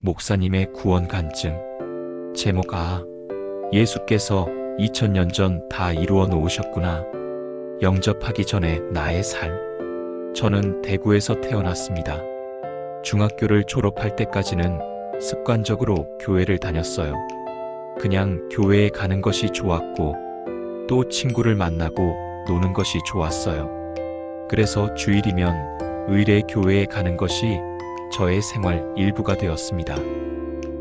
목사님의 구원 간증. 제목 예수께서 2000년 전 다 이루어 놓으셨구나. 영접하기 전에 나의 삶. 저는 대구에서 태어났습니다. 중학교를 졸업할 때까지는 습관적으로 교회를 다녔어요. 그냥 교회에 가는 것이 좋았고 또 친구를 만나고 노는 것이 좋았어요. 그래서 주일이면 의례 교회에 가는 것이 저의 생활 일부가 되었습니다.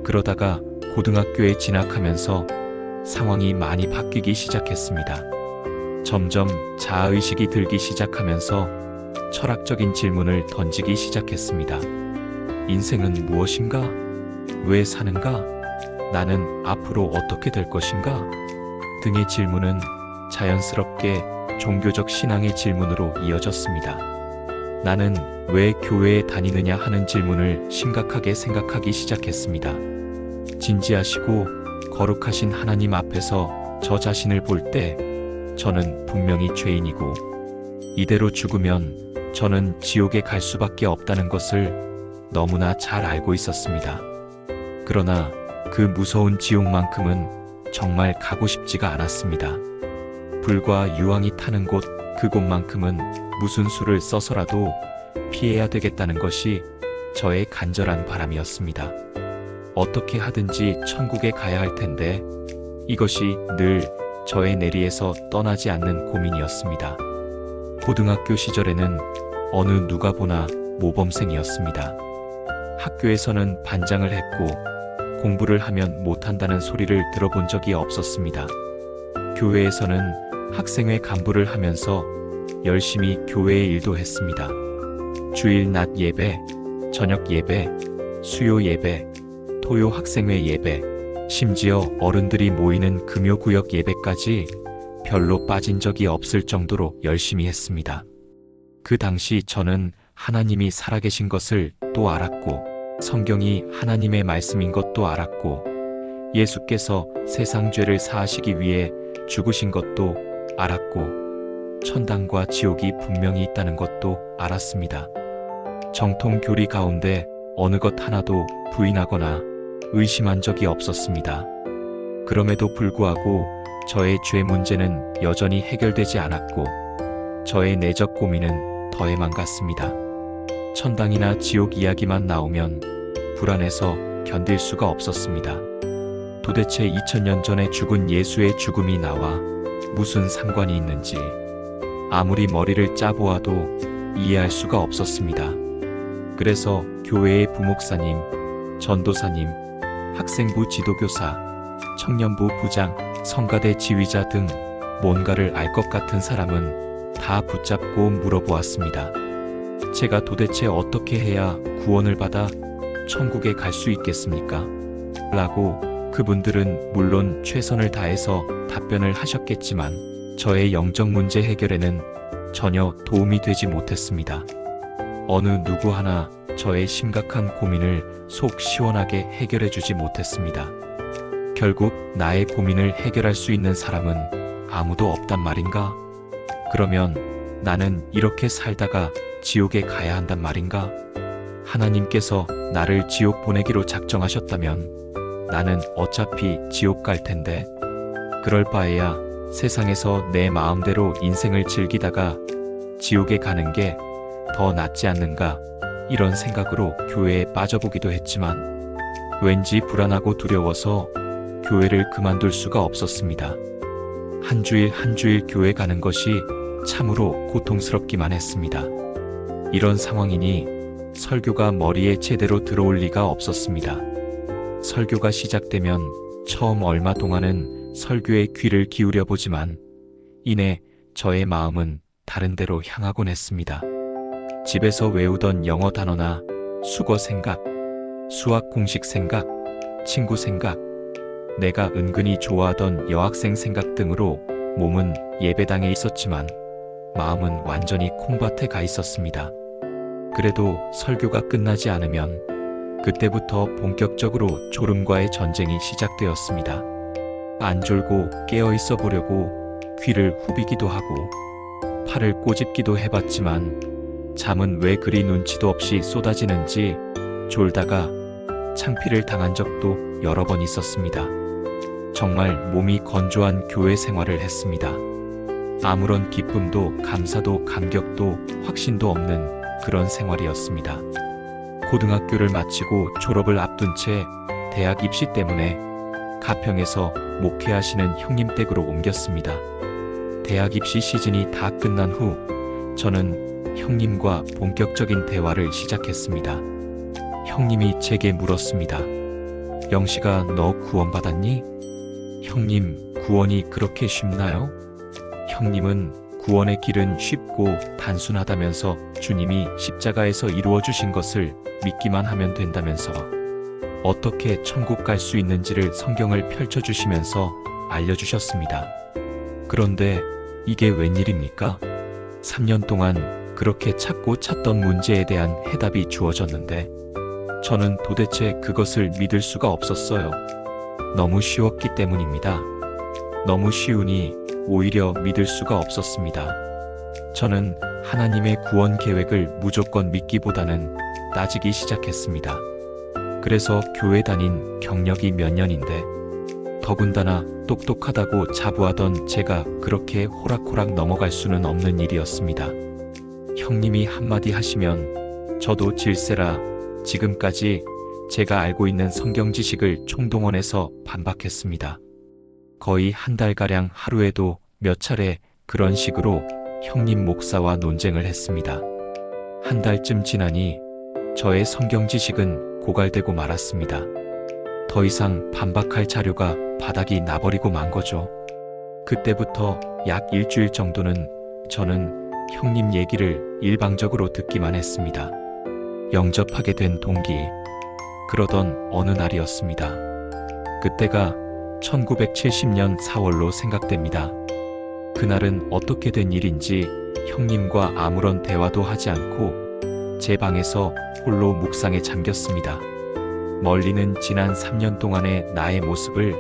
그러다가 고등학교에 진학하면서 상황이 많이 바뀌기 시작했습니다. 점점 자아의식이 들기 시작하면서 철학적인 질문을 던지기 시작했습니다. 인생은 무엇인가? 왜 사는가? 나는 앞으로 어떻게 될 것인가? 등의 질문은 자연스럽게 종교적 신앙의 질문으로 이어졌습니다. 나는 왜 교회에 다니느냐 하는 질문을 심각하게 생각하기 시작했습니다. 진지하시고 거룩하신 하나님 앞에서 저 자신을 볼 때 저는 분명히 죄인이고 이대로 죽으면 저는 지옥에 갈 수밖에 없다는 것을 너무나 잘 알고 있었습니다. 그러나 그 무서운 지옥만큼은 정말 가고 싶지가 않았습니다. 불과 유황이 타는 곳 그곳만큼은 무슨 수를 써서라도 피해야 되겠다는 것이 저의 간절한 바람이었습니다. 어떻게 하든지 천국에 가야 할 텐데 이것이 늘 저의 내리에서 떠나지 않는 고민이었습니다. 고등학교 시절에는 어느 누가 보나 모범생이었습니다. 학교에서는 반장을 했고 공부를 하면 못한다는 소리를 들어본 적이 없었습니다. 교회에서는 학생회 간부를 하면서 열심히 교회의 일도 했습니다. 주일 낮 예배, 저녁 예배, 수요 예배, 토요 학생회 예배, 심지어 어른들이 모이는 금요구역 예배까지 별로 빠진 적이 없을 정도로 열심히 했습니다. 그 당시 저는 하나님이 살아계신 것을 또 알았고 성경이 하나님의 말씀인 것도 알았고 예수께서 세상 죄를 사하시기 위해 죽으신 것도 알았고 천당과 지옥이 분명히 있다는 것도 알았습니다. 정통 교리 가운데 어느 것 하나도 부인하거나 의심한 적이 없었습니다. 그럼에도 불구하고 저의 죄 문제는 여전히 해결되지 않았고 저의 내적 고민은 더해만 갔습니다. 천당이나 지옥 이야기만 나오면 불안해서 견딜 수가 없었습니다. 도대체 2000년 전에 죽은 예수의 죽음이 나와 무슨 상관이 있는지 아무리 머리를 짜보아도 이해할 수가 없었습니다. 그래서 교회의 부목사님, 전도사님, 학생부 지도교사, 청년부 부장, 성가대 지휘자 등 뭔가를 알 것 같은 사람은 다 붙잡고 물어보았습니다. 제가 도대체 어떻게 해야 구원을 받아 천국에 갈 수 있겠습니까? 라고 그분들은 물론 최선을 다해서 답변을 하셨겠지만 저의 영적 문제 해결에는 전혀 도움이 되지 못했습니다. 어느 누구 하나 저의 심각한 고민을 속 시원하게 해결해 주지 못했습니다. 결국 나의 고민을 해결할 수 있는 사람은 아무도 없단 말인가? 그러면 나는 이렇게 살다가 지옥에 가야 한단 말인가? 하나님께서 나를 지옥 보내기로 작정하셨다면 나는 어차피 지옥 갈 텐데 그럴 바에야 세상에서 내 마음대로 인생을 즐기다가 지옥에 가는 게 더 낫지 않는가 이런 생각으로 교회에 빠져보기도 했지만 왠지 불안하고 두려워서 교회를 그만둘 수가 없었습니다. 한 주일 한 주일 교회 가는 것이 참으로 고통스럽기만 했습니다. 이런 상황이니 설교가 머리에 제대로 들어올 리가 없었습니다. 설교가 시작되면 처음 얼마 동안은 설교에 귀를 기울여 보지만 이내 저의 마음은 다른 데로 향하곤 했습니다. 집에서 외우던 영어 단어나 수거 생각, 수학 공식 생각, 친구 생각, 내가 은근히 좋아하던 여학생 생각 등으로 몸은 예배당에 있었지만 마음은 완전히 콩밭에 가 있었습니다. 그래도 설교가 끝나지 않으면 그때부터 본격적으로 졸음과의 전쟁이 시작되었습니다. 안 졸고 깨어 있어 보려고 귀를 후비기도 하고 팔을 꼬집기도 해봤지만 잠은 왜 그리 눈치도 없이 쏟아지는지 졸다가 창피를 당한 적도 여러 번 있었습니다. 정말 몸이 건조한 교회 생활을 했습니다. 아무런 기쁨도 감사도 감격도 확신도 없는 그런 생활이었습니다. 고등학교를 마치고 졸업을 앞둔 채 대학 입시 때문에 가평에서 목회하시는 형님 댁으로 옮겼습니다. 대학 입시 시즌이 다 끝난 후 저는 형님과 본격적인 대화를 시작했습니다. 형님이 제게 물었습니다. 영식아, 너 구원받았니? 형님, 구원이 그렇게 쉽나요? 형님은 구원의 길은 쉽고 단순하다면서 주님이 십자가에서 이루어 주신 것을 믿기만 하면 된다면서 어떻게 천국 갈 수 있는지를 성경을 펼쳐주시면서 알려주셨습니다. 그런데 이게 웬일입니까? 3년 동안 그렇게 찾고 찾던 문제에 대한 해답이 주어졌는데 저는 도대체 그것을 믿을 수가 없었어요. 너무 쉬웠기 때문입니다. 너무 쉬우니 오히려 믿을 수가 없었습니다. 저는 하나님의 구원 계획을 무조건 믿기보다는 따지기 시작했습니다. 그래서 교회 다닌 경력이 몇 년인데 더군다나 똑똑하다고 자부하던 제가 그렇게 호락호락 넘어갈 수는 없는 일이었습니다. 형님이 한마디 하시면 저도 질세라 지금까지 제가 알고 있는 성경 지식을 총동원해서 반박했습니다. 거의 한 달가량 하루에도 몇 차례 그런 식으로 형님 목사와 논쟁을 했습니다. 한 달쯤 지나니 저의 성경 지식은 고갈되고 말았습니다. 더 이상 반박할 자료가 바닥이 나버리고 만 거죠. 그때부터 약 일주일 정도는 저는 형님 얘기를 일방적으로 듣기만 했습니다. 영접하게 된 동기, 그러던 어느 날이었습니다. 그때가 1970년 4월로 생각됩니다. 그날은 어떻게 된 일인지 형님과 아무런 대화도 하지 않고 제 방에서 홀로 묵상에 잠겼습니다. 멀리는 지난 3년 동안의 나의 모습을,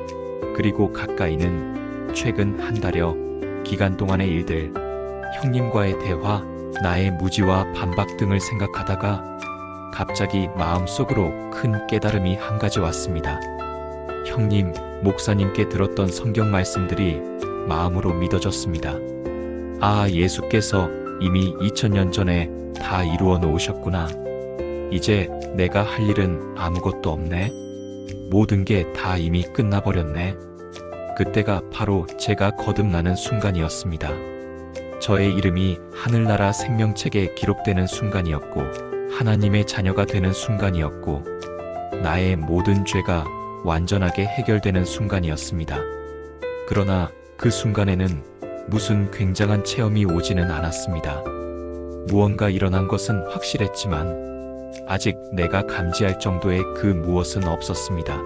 그리고 가까이는 최근 한 달여 기간 동안의 일들, 형님과의 대화, 나의 무지와 반박 등을 생각하다가 갑자기 마음속으로 큰 깨달음이 한 가지 왔습니다. 형님, 목사님께 들었던 성경 말씀들이 마음으로 믿어졌습니다. 아, 예수께서 이미 2000년 전에 다 이루어 놓으셨구나. 이제 내가 할 일은 아무것도 없네. 모든 게 다 이미 끝나버렸네. 그때가 바로 제가 거듭나는 순간이었습니다. 저의 이름이 하늘나라 생명책에 기록되는 순간이었고, 하나님의 자녀가 되는 순간이었고, 나의 모든 죄가 완전하게 해결되는 순간이었습니다. 그러나 그 순간에는 무슨 굉장한 체험이 오지는 않았습니다. 무언가 일어난 것은 확실했지만 아직 내가 감지할 정도의 그 무엇은 없었습니다.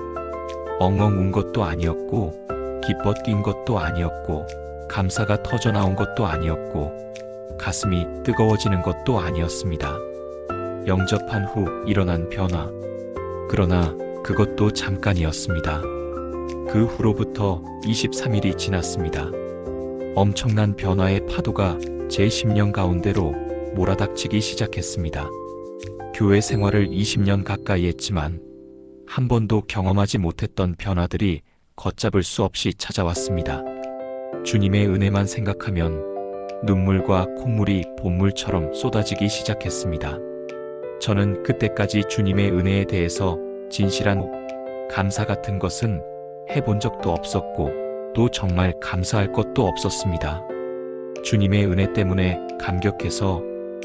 엉엉 운 것도 아니었고, 기뻐 뛴 것도 아니었고, 감사가 터져 나온 것도 아니었고, 가슴이 뜨거워지는 것도 아니었습니다. 영접한 후 일어난 변화. 그러나 그것도 잠깐이었습니다. 그 후로부터 23일이 지났습니다. 엄청난 변화의 파도가 제 심령 가운데로 몰아닥치기 시작했습니다. 교회 생활을 20년 가까이 했지만 한 번도 경험하지 못했던 변화들이 걷잡을 수 없이 찾아왔습니다. 주님의 은혜만 생각하면 눈물과 콧물이 본물처럼 쏟아지기 시작했습니다. 저는 그때까지 주님의 은혜에 대해서 진실한 감사 같은 것은 해본 적도 없었고 또 정말 감사할 것도 없었습니다. 주님의 은혜 때문에 감격해서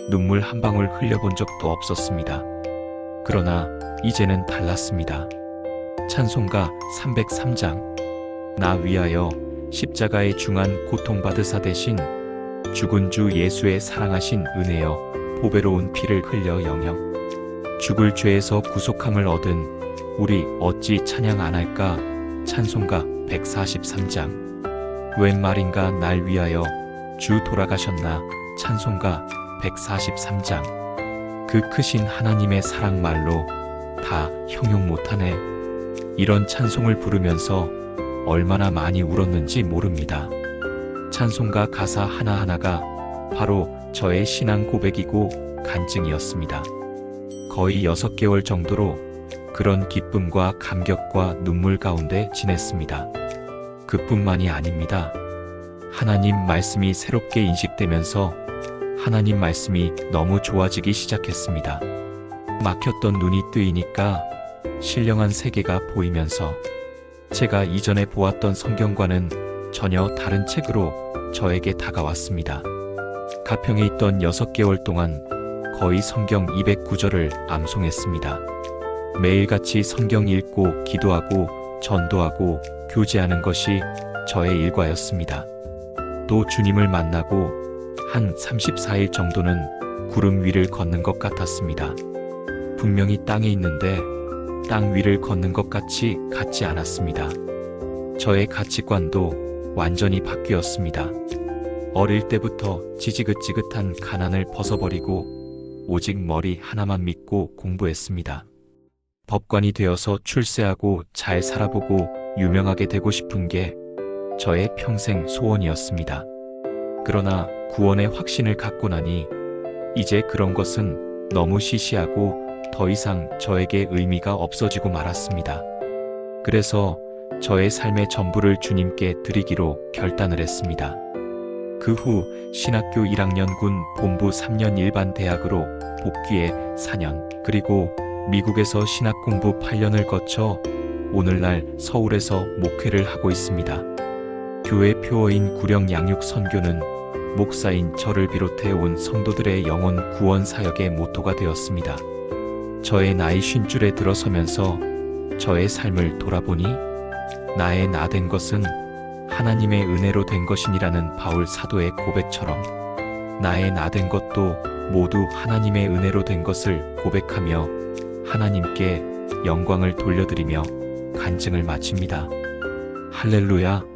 눈물 한 방울 흘려본 적도 없었습니다. 그러나 이제는 달랐습니다. 찬송가 303장. 나 위하여 십자가의 중한 고통받으사 대신 죽은 주 예수의 사랑하신 은혜여 보배로운 피를 흘려 영영 죽을 죄에서 구속함을 얻은 우리 어찌 찬양 안 할까. 찬송가 143장. 웬 말인가 날 위하여 주 돌아가셨나. 찬송가 143장. 그 크신 하나님의 사랑 말로 다 형용 못하네. 이런 찬송을 부르면서 얼마나 많이 울었는지 모릅니다. 찬송가 가사 하나하나가 바로 저의 신앙 고백이고 간증이었습니다. 거의 6개월 정도로 그런 기쁨과 감격과 눈물 가운데 지냈습니다. 그뿐만이 아닙니다. 하나님 말씀이 새롭게 인식되면서 하나님 말씀이 너무 좋아지기 시작했습니다. 막혔던 눈이 뜨이니까 신령한 세계가 보이면서 제가 이전에 보았던 성경과는 전혀 다른 책으로 저에게 다가왔습니다. 가평에 있던 6개월 동안 거의 성경 209절을 암송했습니다. 매일같이 성경 읽고 기도하고 전도하고 교제하는 것이 저의 일과였습니다. 또 주님을 만나고 한 34일 정도는 구름 위를 걷는 것 같았습니다. 분명히 땅에 있는데 땅 위를 걷는 것 같지 않았습니다. 저의 가치관도 완전히 바뀌었습니다. 어릴 때부터 지지긋지긋한 가난을 벗어버리고 오직 머리 하나만 믿고 공부했습니다. 법관이 되어서 출세하고 잘 살아보고 유명하게 되고 싶은 게 저의 평생 소원이었습니다. 그러나 구원의 확신을 갖고 나니 이제 그런 것은 너무 시시하고 더 이상 저에게 의미가 없어지고 말았습니다. 그래서 저의 삶의 전부를 주님께 드리기로 결단을 했습니다. 그 후 신학교 1학년 군 본부 3년 일반 대학으로 복귀해 4년, 그리고 미국에서 신학 공부 8년을 거쳐 오늘날 서울에서 목회를 하고 있습니다. 교회 표어인 구령 양육 선교는 목사인 저를 비롯해 온 성도들의 영혼 구원 사역의 모토가 되었습니다. 저의 나이 50줄에 들어서면서 저의 삶을 돌아보니 나의 나 된 것은 하나님의 은혜로 된 것이니라는 바울 사도의 고백처럼 나의 나 된 것도 모두 하나님의 은혜로 된 것을 고백하며 하나님께 영광을 돌려드리며 간증을 마칩니다. 할렐루야.